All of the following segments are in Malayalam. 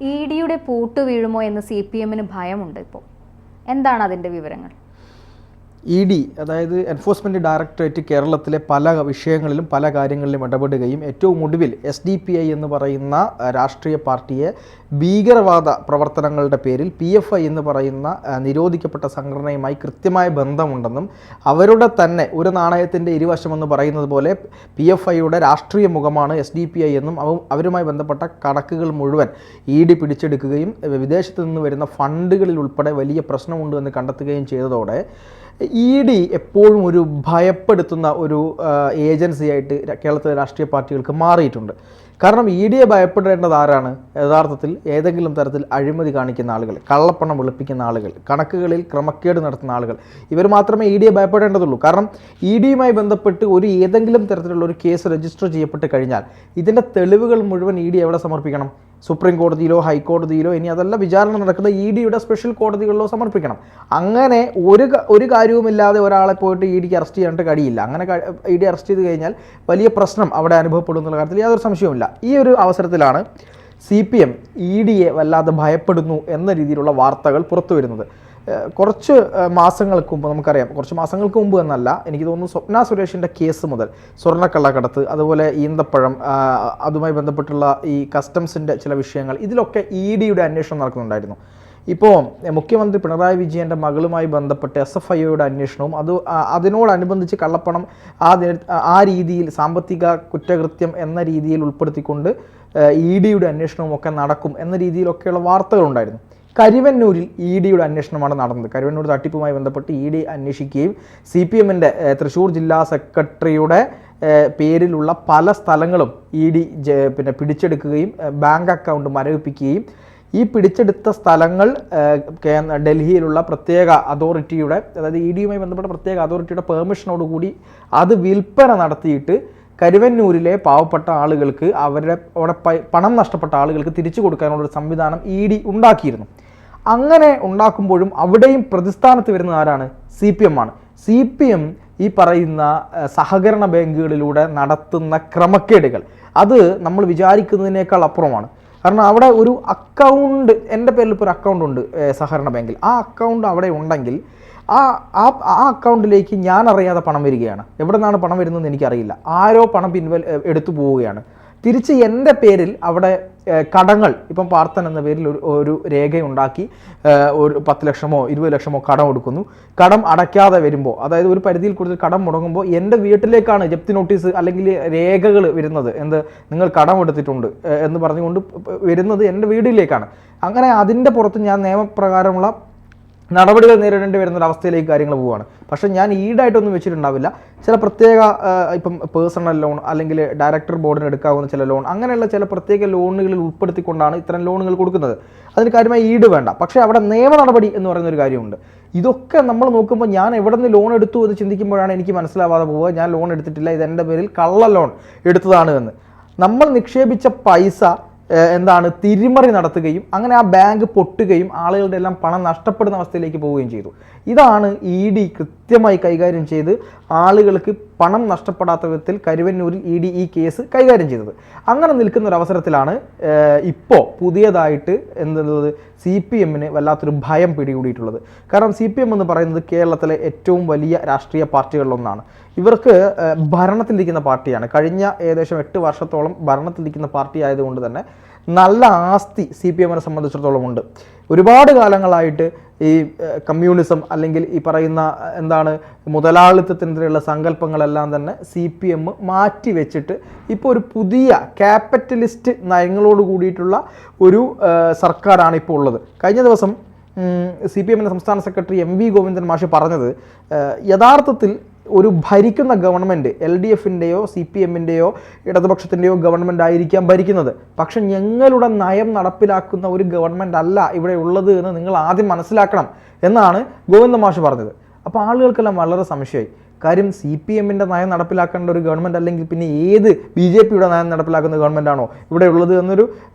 ഇ ഡിയുടെ പൂട്ട് വീഴുമോ എന്ന് CPM-ന് ഭയമുണ്ട്. ഇപ്പോൾ എന്താണ് അതിൻ്റെ വിവരങ്ങൾ? ED അതായത് എൻഫോഴ്സ്മെൻറ്റ് ഡയറക്ടറേറ്റ് കേരളത്തിലെ പല വിഷയങ്ങളിലും പല കാര്യങ്ങളിലും ഇടപെടുകയും ഏറ്റവും ഒടുവിൽ SDPI എന്ന് പറയുന്ന രാഷ്ട്രീയ പാർട്ടിയെ ഭീകരവാദ പ്രവർത്തനങ്ങളുടെ പേരിൽ PFI എന്ന് പറയുന്ന നിരോധിക്കപ്പെട്ട സംഘടനയുമായി കൃത്യമായ ബന്ധമുണ്ടെന്നും അവരുടെ തന്നെ ഒരു നാണയത്തിൻ്റെ ഇരുവശമെന്ന് പറയുന്നത് പോലെ PFIയുടെ രാഷ്ട്രീയ മുഖമാണ് SDPI എന്നും അവരുമായി ബന്ധപ്പെട്ട കണക്കുകൾ മുഴുവൻ ED പിടിച്ചെടുക്കുകയും വിദേശത്ത് നിന്ന് വരുന്ന ഫണ്ടുകളിൽ ഉൾപ്പെടെ വലിയ പ്രശ്നമുണ്ട് എന്ന് കണ്ടെത്തുകയും ചെയ്തതോടെ ED എപ്പോഴും ഒരു ഭയപ്പെടുത്തുന്ന ഒരു ഏജൻസിയായിട്ട് കേരളത്തിലെ രാഷ്ട്രീയ പാർട്ടികൾക്ക് മാറിയിട്ടുണ്ട്. കാരണം EDയെ ഭയപ്പെടേണ്ടത് ആരാണ്? യഥാർത്ഥത്തിൽ ഏതെങ്കിലും തരത്തിൽ അഴിമതി കാണിക്കുന്ന ആളുകൾ, കള്ളപ്പണം വെളുപ്പിക്കുന്ന ആളുകൾ, കണക്കുകളിൽ ക്രമക്കേട് നടത്തുന്ന ആളുകൾ, ഇവർ മാത്രമേ EDയെ ഭയപ്പെടേണ്ടതുള്ളൂ. കാരണം EDയുമായി ബന്ധപ്പെട്ട് ഏതെങ്കിലും തരത്തിലുള്ള ഒരു കേസ് രജിസ്റ്റർ ചെയ്യപ്പെട്ട് കഴിഞ്ഞാൽ ഇതിൻ്റെ തെളിവുകൾ മുഴുവൻ ED എവിടെ സമർപ്പിക്കണം? സുപ്രീം കോടതിയിലോ ഹൈക്കോടതിയിലോ, ഇനി അതല്ല വിചാരണ നടക്കുന്ന EDയുടെ സ്പെഷ്യൽ കോടതികളിലോ സമർപ്പിക്കണം. അങ്ങനെ ഒരു കാര്യവുമില്ലാതെ ഒരാളെ പോയിട്ട് EDക്ക് അറസ്റ്റ് ചെയ്യാനായിട്ട് കഴിയില്ല. അങ്ങനെ ED അറസ്റ്റ് ചെയ്ത് കഴിഞ്ഞാൽ വലിയ പ്രശ്നം അവിടെ അനുഭവപ്പെടും എന്നുള്ള കാര്യത്തിൽ യാതൊരു സംശയവുമില്ല. ഈ ഒരു അവസരത്തിലാണ് CPM EDയെ വല്ലാതെ ഭയപ്പെടുന്നു എന്ന രീതിയിലുള്ള വാർത്തകൾ പുറത്തു വരുന്നത്. കുറച്ച് മാസങ്ങൾക്ക് മുമ്പ് നമുക്കറിയാം, കുറച്ച് മാസങ്ങൾക്ക് മുമ്പ് എന്നല്ല, എനിക്ക് തോന്നുന്നു സ്വപ്ന സുരേഷിൻ്റെ കേസ് മുതൽ സ്വർണ്ണക്കള്ളക്കടത്ത്, അതുപോലെ ഈന്തപ്പഴം, അതുമായി ബന്ധപ്പെട്ടുള്ള ഈ കസ്റ്റംസിൻ്റെ ചില വിഷയങ്ങൾ, ഇതിലൊക്കെ EDയുടെ അന്വേഷണം നടക്കുന്നുണ്ടായിരുന്നു. ഇപ്പോൾ മുഖ്യമന്ത്രി പിണറായി വിജയൻ്റെ മകളുമായി ബന്ധപ്പെട്ട് SFIയുടെ അന്വേഷണവും അതിനോടനുബന്ധിച്ച് കള്ളപ്പണം ആ രീതിയിൽ സാമ്പത്തിക കുറ്റകൃത്യം എന്ന രീതിയിൽ ഉൾപ്പെടുത്തിക്കൊണ്ട് EDയുടെ അന്വേഷണവും ഒക്കെ നടക്കും എന്ന രീതിയിലൊക്കെയുള്ള വാർത്തകളുണ്ടായിരുന്നു. കരിവന്നൂരിൽ EDയുടെ അന്വേഷണമാണ് നടന്നത്. കരിവന്നൂർ തട്ടിപ്പുമായി ബന്ധപ്പെട്ട് ED അന്വേഷിക്കുകയും CPM-ൻ്റെ തൃശ്ശൂർ ജില്ലാ സെക്രട്ടറിയുടെ പേരിലുള്ള പല സ്ഥലങ്ങളും ED പിടിച്ചെടുക്കുകയും ബാങ്ക് അക്കൗണ്ട് മരവിപ്പിക്കുകയും ഈ പിടിച്ചെടുത്ത സ്ഥലങ്ങൾ ഡൽഹിയിലുള്ള പ്രത്യേക അതോറിറ്റിയുടെ, അതായത് EDയുമായി ബന്ധപ്പെട്ട പ്രത്യേക അതോറിറ്റിയുടെ പെർമിഷനോടുകൂടി അത് വിൽപ്പന നടത്തിയിട്ട് കരുവന്നൂരിലെ പാവപ്പെട്ട ആളുകൾക്ക് അവിടെ പണം നഷ്ടപ്പെട്ട ആളുകൾക്ക് തിരിച്ചു കൊടുക്കാനുള്ളൊരു സംവിധാനം ED ഉണ്ടാക്കിയിരുന്നു. അങ്ങനെ ഉണ്ടാക്കുമ്പോഴും അവിടെയും പ്രതിസ്ഥാനത്ത് വരുന്നത് ആരാണ്? CPM ആണ്. CPM ഈ പറയുന്ന സഹകരണ ബാങ്കുകളിലൂടെ നടത്തുന്ന ക്രമക്കേടുകൾ അത് നമ്മൾ വിചാരിക്കുന്നതിനേക്കാൾ അപ്പുറമാണ്. കാരണം അവിടെ ഒരു അക്കൗണ്ട്, എൻ്റെ പേരിൽ ഇപ്പോൾ ഒരു അക്കൗണ്ട് ഉണ്ട് സഹകരണ ബാങ്കിൽ. ആ അക്കൗണ്ട് അവിടെ ഉണ്ടെങ്കിൽ ആ അക്കൗണ്ടിലേക്ക് ഞാൻ അറിയാതെ പണം വരികയാണ്. എവിടെ നിന്നാണ് പണം വരുന്നതെന്ന് എനിക്കറിയില്ല. ആരോ പണം എടുത്തു പോവുകയാണ്. തിരിച്ച് എൻ്റെ പേരിൽ അവിടെ കടങ്ങൾ, ഇപ്പം പാർത്ഥൻ എന്ന പേരിൽ ഒരു രേഖയുണ്ടാക്കി ഒരു 10 ലക്ഷമോ 20 ലക്ഷമോ കടം കൊടുക്കുന്നു. കടം അടയ്ക്കാതെ വരുമ്പോൾ, അതായത് ഒരു പരിധിയിൽ കൂടുതൽ കടം മുടങ്ങുമ്പോൾ എൻ്റെ വീട്ടിലേക്കാണ് ജപ്തി നോട്ടീസ് അല്ലെങ്കിൽ രേഖകൾ വരുന്നത്. നിങ്ങൾ കടം എടുത്തിട്ടുണ്ട് എന്ന് പറഞ്ഞുകൊണ്ട് വരുന്നത് എൻ്റെ വീട്ടിലേക്കാണ്. അങ്ങനെ അതിൻ്റെ പുറത്ത് ഞാൻ നിയമപ്രകാരമുള്ള നടപടികൾ നേരിടേണ്ടി വരുന്നൊരവസ്ഥയിലേക്ക് കാര്യങ്ങൾ പോവുകയാണ്. പക്ഷേ ഞാൻ ഈടായിട്ടൊന്നും വെച്ചിട്ടുണ്ടാവില്ല. ചില പ്രത്യേക ഇപ്പം പേഴ്സണൽ ലോൺ അല്ലെങ്കിൽ ഡയറക്ടർ ബോർഡിന് എടുക്കാവുന്ന ചില ലോൺ, അങ്ങനെയുള്ള ചില പ്രത്യേക ലോണുകളിൽ ഉൾപ്പെടുത്തിക്കൊണ്ടാണ് ഇത്തരം ലോണുകൾ കൊടുക്കുന്നത്. അതിന് കാര്യമായി ഈട് വേണ്ട. പക്ഷേ അവിടെ നിയമ നടപടി എന്ന് പറയുന്നൊരു കാര്യമുണ്ട്. ഇതൊക്കെ നമ്മൾ നോക്കുമ്പോൾ ഞാൻ എവിടെ നിന്ന് ലോൺ എടുത്തു എന്ന് ചിന്തിക്കുമ്പോഴാണ് എനിക്ക് മനസ്സിലാവാതെ പോവുക, ഞാൻ ലോൺ എടുത്തിട്ടില്ല, ഇതെൻ്റെ പേരിൽ കള്ള ലോൺ എടുത്തതാണ് എന്ന്. നമ്മൾ നിക്ഷേപിച്ച പൈസ തിരിമറി നടത്തുകയും അങ്ങനെ ആ ബാങ്ക് പൊട്ടുകയും ആളുകളുടെ എല്ലാം പണം നഷ്ടപ്പെടുന്ന അവസ്ഥയിലേക്ക് പോവുകയും ചെയ്തു. ഇതാണ് ED കൃത്യമായി കൈകാര്യം ചെയ്ത് ആളുകൾക്ക് പണം നഷ്ടപ്പെടാത്ത വിധത്തിൽ കരുവന്നൂരിൽ ED ഈ കേസ് കൈകാര്യം ചെയ്തത്. അങ്ങനെ നിൽക്കുന്ന ഒരു അവസരത്തിലാണ് ഇപ്പോൾ പുതിയതായിട്ട് CPM-ന് വല്ലാത്തൊരു ഭയം പിടികൂടിയിട്ടുള്ളത്. കാരണം CPM എന്ന് പറയുന്നത് കേരളത്തിലെ ഏറ്റവും വലിയ രാഷ്ട്രീയ പാർട്ടികളിലൊന്നാണ്. ഇവർക്ക് ഭരണത്തിലിരിക്കുന്ന പാർട്ടിയാണ്. കഴിഞ്ഞ ഏകദേശം 8 വർഷത്തോളം ഭരണത്തിലിരിക്കുന്ന പാർട്ടി ആയതുകൊണ്ട് തന്നെ നല്ല ആസ്തി CPM-നെ സംബന്ധിച്ചിടത്തോളം ഉണ്ട്. ഒരുപാട് കാലങ്ങളായിട്ട് ഈ കമ്മ്യൂണിസം അല്ലെങ്കിൽ ഈ പറയുന്ന മുതലാളിത്തത്തിനെതിരെയുള്ള സങ്കല്പങ്ങളെല്ലാം തന്നെ CPM മാറ്റി വെച്ചിട്ട് ഇപ്പോൾ ഒരു പുതിയ ക്യാപിറ്റലിസ്റ്റ് നയങ്ങളോട് കൂടിയിട്ടുള്ള ഒരു സർക്കാരാണ് ഇപ്പോൾ ഉള്ളത്. കഴിഞ്ഞ ദിവസം CPM-ന്റെ സംസ്ഥാന സെക്രട്ടറി MV ഗോവിന്ദൻ മാഷ് പറഞ്ഞത്, യഥാർത്ഥത്തിൽ ഒരു ഭരിക്കുന്ന ഗവൺമെൻറ് LDF-ൻ്റെയോ CPM-ൻ്റെയോ ഇടതുപക്ഷത്തിൻ്റെയോ ഗവൺമെൻറ് ആയിരിക്കാം ഭരിക്കുന്നത്, പക്ഷെ ഞങ്ങളുടെ നയം നടപ്പിലാക്കുന്ന ഒരു ഗവൺമെൻറ് അല്ല ഇവിടെ ഉള്ളത് എന്ന് നിങ്ങൾ ആദ്യം മനസ്സിലാക്കണം എന്നാണ് ഗോവിന്ദ മാഷ് പറഞ്ഞത്. അപ്പോൾ ആളുകൾക്കെല്ലാം വളരെ സംശയമായി. കാര്യം CPM-ൻ്റെ നയം നടപ്പിലാക്കേണ്ട ഒരു ഗവൺമെൻറ് അല്ലെങ്കിൽ പിന്നെ ഏത് BJP-യുടെ നയം നടപ്പിലാക്കുന്ന ഗവൺമെൻറ്റാണോ ഇവിടെ ഉള്ളത് എന്നൊരു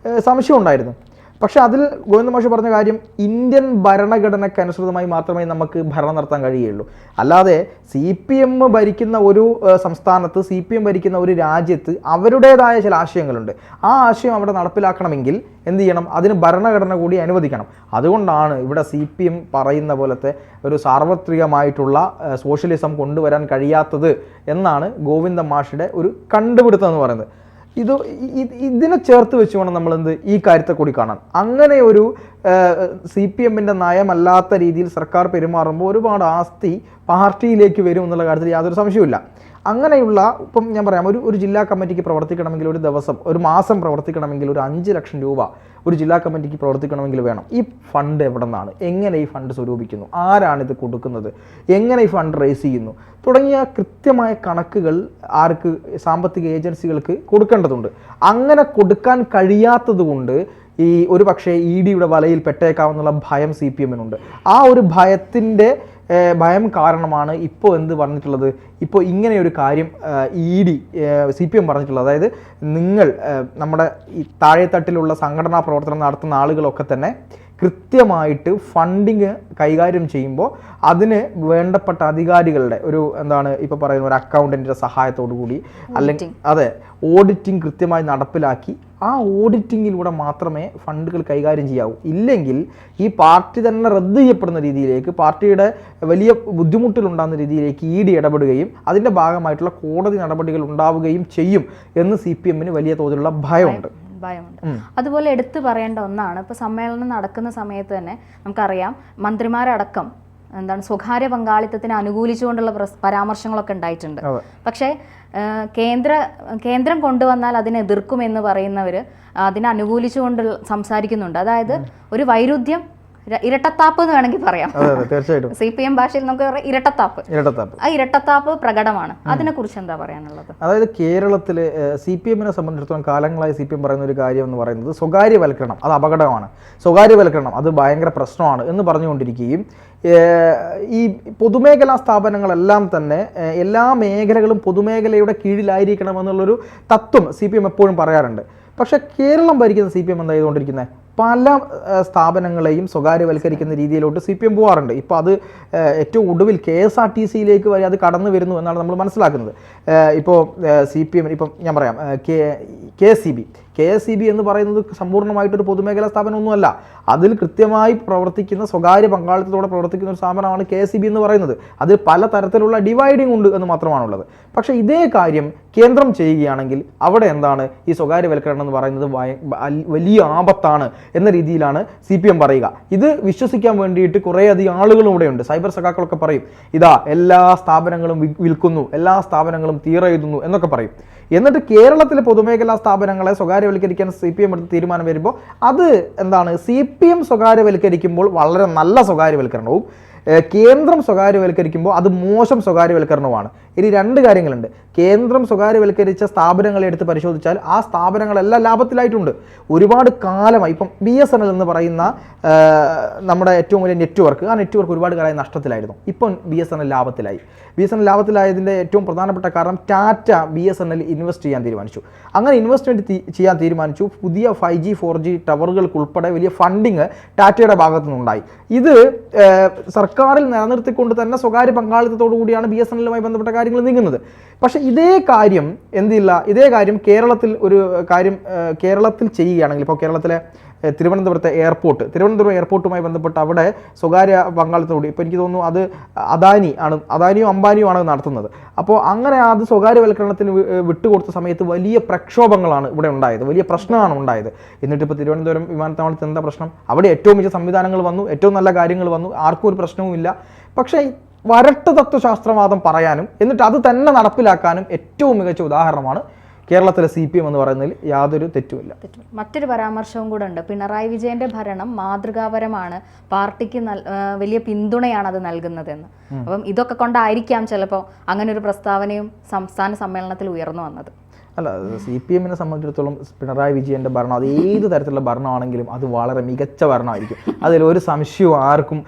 സംശയം ഉണ്ടായിരുന്നു. പക്ഷെ അതിൽ ഗോവിന്ദ മാഷ് പറഞ്ഞ കാര്യം ഇന്ത്യൻ ഭരണഘടനയ്ക്ക് അനുസൃതമായി മാത്രമേ നമുക്ക് ഭരണം നടത്താൻ കഴിയുള്ളൂ. അല്ലാതെ CPM ഭരിക്കുന്ന ഒരു സംസ്ഥാനത്ത്, CPM ഭരിക്കുന്ന ഒരു രാജ്യത്ത് അവരുടേതായ ചില ആശയങ്ങളുണ്ട്. ആ ആശയം അവിടെ നടപ്പിലാക്കണമെങ്കിൽ എന്ത് ചെയ്യണം? അതിന് ഭരണഘടന കൂടി അനുവദിക്കണം. അതുകൊണ്ടാണ് ഇവിടെ CPM പറയുന്ന പോലത്തെ ഒരു സാർവത്രികമായിട്ടുള്ള സോഷ്യലിസം കൊണ്ടുവരാൻ കഴിയാത്തത് എന്നാണ് ഗോവിന്ദ മാഷിയുടെ ഒരു കണ്ടുപിടുത്തം എന്ന് പറയുന്നത്. ഇതിനെ ചേർത്ത് വെച്ച് വേണം നമ്മളെന്ത് ഈ കാര്യത്തെ കൂടി കാണാൻ. അങ്ങനെ ഒരു CPM-ന്റെ നയമല്ലാത്ത രീതിയിൽ സർക്കാർ പെരുമാറുമ്പോൾ ഒരുപാട് ആസ്തി പാർട്ടിയിലേക്ക് വരും എന്നുള്ള കാര്യത്തിൽ യാതൊരു സംശയവുമില്ല. അങ്ങനെയുള്ള ഇപ്പം ഞാൻ പറയാം, ഒരു ജില്ലാ കമ്മിറ്റിക്ക് പ്രവർത്തിക്കണമെങ്കിൽ ഒരു ദിവസം, ഒരു മാസം പ്രവർത്തിക്കണമെങ്കിൽ ഒരു 5 ലക്ഷം രൂപ ഒരു ജില്ലാ കമ്മിറ്റിക്ക് പ്രവർത്തിക്കണമെങ്കിൽ വേണം. ഈ ഫണ്ട് എവിടെ നിന്നാണ്? എങ്ങനെ ഈ ഫണ്ട് സ്വരൂപിക്കുന്നു? ആരാണിത് കൊടുക്കുന്നത്? എങ്ങനെ ഈ ഫണ്ട് റേസ് ചെയ്യുന്നു? തുടങ്ങിയ കൃത്യമായ കണക്കുകൾ ആർക്ക്? സാമ്പത്തിക ഏജൻസികൾക്ക് കൊടുക്കേണ്ടതുണ്ട്. അങ്ങനെ കൊടുക്കാൻ കഴിയാത്തത് കൊണ്ട് ഒരു പക്ഷേ ED-യുടെ വലയിൽ പെട്ടേക്കാമെന്നുള്ള ഭയം CPM-നുണ്ട്. ആ ഒരു ഭയം കാരണമാണ് ഇപ്പോൾ എന്ത് പറഞ്ഞിട്ടുള്ളത്? ഇപ്പോൾ ഇങ്ങനെയൊരു കാര്യം CPM പറഞ്ഞിട്ടുള്ളത്. അതായത് നിങ്ങൾ നമ്മുടെ ഈ താഴെത്തട്ടിലുള്ള സംഘടനാ പ്രവർത്തനം നടത്തുന്ന ആളുകളൊക്കെ തന്നെ കൃത്യമായിട്ട് ഫണ്ടിങ് കൈകാര്യം ചെയ്യുമ്പോൾ അതിന് വേണ്ടപ്പെട്ട അധികാരികളുടെ ഇപ്പോൾ പറയുന്ന ഒരു അക്കൗണ്ടന്റിന്റെ സഹായത്തോടു കൂടി, അല്ലെങ്കിൽ ഓഡിറ്റിംഗ് കൃത്യമായി നടപ്പിലാക്കി ആ ഓഡിറ്റിങ്ങിലൂടെ മാത്രമേ ഫണ്ടുകൾ കൈകാര്യം ചെയ്യാവൂ. ഇല്ലെങ്കിൽ ഈ പാർട്ടി തന്നെ റദ്ദ് ചെയ്യപ്പെടുന്ന രീതിയിലേക്ക്, പാർട്ടിയുടെ വലിയ ബുദ്ധിമുട്ടിലുണ്ടാകുന്ന രീതിയിലേക്ക് ED ഇടപെടുകയും അതിൻ്റെ ഭാഗമായിട്ടുള്ള കോടതി നടപടികൾ ഉണ്ടാവുകയും ചെയ്യും എന്ന് CPM-ന് വലിയ തോതിലുള്ള ഭയമുണ്ട്. അതുപോലെ എടുത്തു പറയേണ്ട ഒന്നാണ്, ഇപ്പോൾ സമ്മേളനം നടക്കുന്ന സമയത്ത് തന്നെ നമുക്കറിയാം മന്ത്രിമാരടക്കം സ്വകാര്യ പങ്കാളിത്തത്തിന് അനുകൂലിച്ചുകൊണ്ടുള്ള പരാമർശങ്ങളൊക്കെ ഉണ്ടായിട്ടുണ്ട്. പക്ഷേ കേന്ദ്രം കൊണ്ടുവന്നാൽ അതിനെ എതിർക്കുമെന്ന് പറയുന്നവർ അതിനെ അനുകൂലിച്ചുകൊണ്ട് സംസാരിക്കുന്നുണ്ട്. അതായത് ഒരു വൈരുദ്ധ്യം, ഇരട്ടത്താപ്പ് എന്ന് വേണമെങ്കിൽ പറയാം. തീർച്ചയായിട്ടും CPM ഭാഷയിൽ നമുക്ക് പറയാം ഇരട്ടത്താപ്പ്. ആ ഇരട്ടത്താപ്പ് പ്രകടമാണ്. അതിനെക്കുറിച്ച് എന്താ പറയാനുള്ളത്? അതായത് കേരളത്തിൽ CPM-നെ സംബന്ധിച്ചിടത്തോളം കാലങ്ങളായി CPM പറയുന്ന ഒരു കാര്യം എന്ന് പറയുന്നത് സ്വകാര്യവൽക്കരണം അത് അപകടമാണ്, സ്വകാര്യവൽക്കരണം അത് ഭയങ്കര പ്രശ്നമാണ് എന്ന് പറഞ്ഞുകൊണ്ടിരിക്കുകയും ഈ പൊതുമേഖലാ സ്ഥാപനങ്ങളെല്ലാം തന്നെ എല്ലാ മേഖലകളും പൊതുമേഖലയുടെ കീഴിലായിരിക്കണമെന്നുള്ളൊരു തത്വം CPM എപ്പോഴും പറയാറുണ്ട്. പക്ഷേ കേരളം ഭരിക്കുന്ന CPM എന്താ ചെയ്തുകൊണ്ടിരിക്കുന്നത്? പല സ്ഥാപനങ്ങളെയും സ്വകാര്യവൽക്കരിക്കുന്ന രീതിയിലോട്ട് CPM പോകാറുണ്ട്. ഇപ്പോൾ അത് ഏറ്റവും ഒടുവിൽ KSRTC-യിലേക്ക് വരെ അത് കടന്നു വരുന്നു എന്നാണ് നമ്മൾ മനസ്സിലാക്കുന്നത്. ഇപ്പോൾ CPM ഇപ്പം ഞാൻ പറയാം, KSEB എന്ന് പറയുന്നത് സമ്പൂർണ്ണമായിട്ടൊരു പൊതുമേഖലാ സ്ഥാപനമൊന്നുമല്ല. അതിൽ കൃത്യമായി പ്രവർത്തിക്കുന്ന സ്വകാര്യ പങ്കാളിത്തത്തോടെ പ്രവർത്തിക്കുന്ന ഒരു സ്ഥാപനമാണ് KSEB എന്ന് പറയുന്നത്. അതിൽ പല തരത്തിലുള്ള ഡിവൈഡിങ് ഉണ്ട് എന്ന് മാത്രമാണുള്ളത്. പക്ഷേ ഇതേ കാര്യം കേന്ദ്രം ചെയ്യുകയാണെങ്കിൽ അവിടെ ഈ സ്വകാര്യവൽക്കരണം എന്ന് പറയുന്നത് വലിയ ആപത്താണ് എന്ന രീതിയിലാണ് CPM പറയുക. ഇത് വിശ്വസിക്കാൻ വേണ്ടിയിട്ട് കുറേയധികം ആളുകളും ഇവിടെയുണ്ട്. സൈബർ സഖാക്കളൊക്കെ പറയും എല്ലാ സ്ഥാപനങ്ങളും വിൽക്കുന്നു, എല്ലാ സ്ഥാപനങ്ങളും തീരെഴുതുന്നു എന്നൊക്കെ പറയും. എന്നിട്ട് കേരളത്തിലെ പൊതുമേഖലാ സ്ഥാപനങ്ങളെ സ്വകാര്യവൽക്കരിക്കാൻ CPM എടുത്ത തീരുമാനം വരുമ്പോൾ അത് CPM സ്വകാര്യവൽക്കരിക്കുമ്പോൾ വളരെ നല്ല സ്വകാര്യവൽക്കരണവും കേന്ദ്രം സ്വകാര്യവൽക്കരിക്കുമ്പോൾ അത് മോശം സ്വകാര്യവൽക്കരണവുമാണ്. ഇനി രണ്ട് കാര്യങ്ങളുണ്ട്. കേന്ദ്രം സ്വകാര്യവൽക്കരിച്ച സ്ഥാപനങ്ങളെ എടുത്ത് പരിശോധിച്ചാൽ ആ സ്ഥാപനങ്ങളെല്ലാം ലാഭത്തിലായിട്ടുണ്ട്. ഒരുപാട് കാലമായി ഇപ്പം BSNL എന്ന് പറയുന്ന നമ്മുടെ ഏറ്റവും വലിയ നെറ്റ്വർക്ക്, ആ നെറ്റ്വർക്ക് ഒരുപാട് കാലമായി നഷ്ടത്തിലായിരുന്നു. ഇപ്പം BSNL ലാഭത്തിലായി. BSNL ലാഭത്തിലായതിൻ്റെ ഏറ്റവും പ്രധാനപ്പെട്ട കാരണം ടാറ്റ BSNL ഇൻവെസ്റ്റ് ചെയ്യാൻ തീരുമാനിച്ചു. അങ്ങനെ ഇൻവെസ്റ്റ്മെൻറ്റ് ചെയ്യാൻ തീരുമാനിച്ചു. പുതിയ 5G 4G ടവറുകൾക്കുൾപ്പെടെ വലിയ ഫണ്ടിങ് ടാറ്റയുടെ ഭാഗത്തു നിന്നുണ്ടായി. ഇത് സർക്കാരിൽ നിലനിർത്തിക്കൊണ്ട് തന്നെ സ്വകാര്യ പങ്കാളിത്തത്തോടു കൂടിയാണ് BSNL-ലുമായി ബന്ധപ്പെട്ട കാര്യങ്ങൾ നീങ്ങുന്നത്. പക്ഷേ ഇതേ കാര്യം കേരളത്തിൽ ഒരു കാര്യം കേരളത്തിൽ ചെയ്യുകയാണെങ്കിൽ, ഇപ്പോൾ കേരളത്തിലെ തിരുവനന്തപുരം എയർപോർട്ടുമായി ബന്ധപ്പെട്ട് അവിടെ സ്വകാര്യ പങ്കാളിത്തത്തോടെ, ഇപ്പോൾ എനിക്ക് തോന്നുന്നു അത് അദാനിയോ അംബാനിയോ ആണ് നടത്തുന്നത്. അപ്പോൾ അങ്ങനെ അത് സ്വകാര്യവൽക്കരണത്തിന് വിട്ടുകൊടുത്ത സമയത്ത് വലിയ പ്രക്ഷോഭങ്ങളാണ് ഇവിടെ ഉണ്ടായത്, വലിയ പ്രശ്നമാണ് ഉണ്ടായത്. എന്നിട്ടിപ്പോൾ തിരുവനന്തപുരം വിമാനത്താവളത്തിൽ എന്താ പ്രശ്നം? അവിടെ ഏറ്റവും മികച്ച സംവിധാനങ്ങൾ വന്നു, ഏറ്റവും നല്ല കാര്യങ്ങൾ വന്നു, ആർക്കും ഒരു പ്രശ്നവുമില്ല. പക്ഷേ വരട്ട് തത്വശാസ്ത്രവാദം പറയാനും എന്നിട്ട് അത് തന്നെ നടപ്പിലാക്കാനും ഏറ്റവും മികച്ച ഉദാഹരണമാണ് കേരളത്തിലെ CPM എന്ന് പറയുന്നതിൽ യാതൊരു തെറ്റുമില്ല. മറ്റൊരു പരാമർശവും കൂടെ ഉണ്ട്. പിണറായി വിജയന്റെ ഭരണം മാതൃകാപരമാണ്, പാർട്ടിക്ക് വലിയ പിന്തുണയാണ് അത് നൽകുന്നതെന്ന്. അപ്പം ഇതൊക്കെ കൊണ്ടായിരിക്കാം ചിലപ്പോൾ അങ്ങനെ ഒരു പ്രസ്താവനയും സംസ്ഥാന സമ്മേളനത്തിൽ ഉയർന്നു വന്നത്. അല്ല, CPM-നെ സംബന്ധിച്ചിടത്തോളം പിണറായി വിജയൻ്റെ ഭരണം അത് ഏത് തരത്തിലുള്ള ഭരണമാണെങ്കിലും അത് വളരെ മികച്ച ഭരണമായിരിക്കും. അതിലൊരു സംശയവും ആർക്കും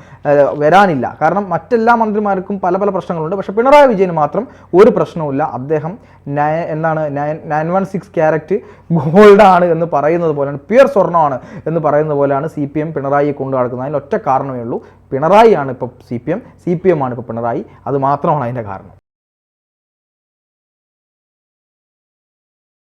വരാനില്ല. കാരണം മറ്റെല്ലാ മന്ത്രിമാർക്കും പല പല പ്രശ്നങ്ങളുണ്ട്, പക്ഷേ പിണറായി വിജയന് മാത്രം ഒരു പ്രശ്നവുമില്ല. അദ്ദേഹം 916 ക്യാരറ്റ് ഗോൾഡാണ് എന്ന് പറയുന്നത് പോലെയാണ്, പ്യുർ സ്വർണ്ണമാണ് എന്ന് പറയുന്നത് പോലെയാണ് CPM പിണറായിയെ കൊണ്ടു നടക്കുന്നത്. അതിന് ഒറ്റ കാരണമേ ഉള്ളൂ, പിണറായിയാണ് ഇപ്പോൾ CPM, CPM ആണ് ഇപ്പോൾ പിണറായി. അത് മാത്രമാണ് അതിൻ്റെ കാരണം.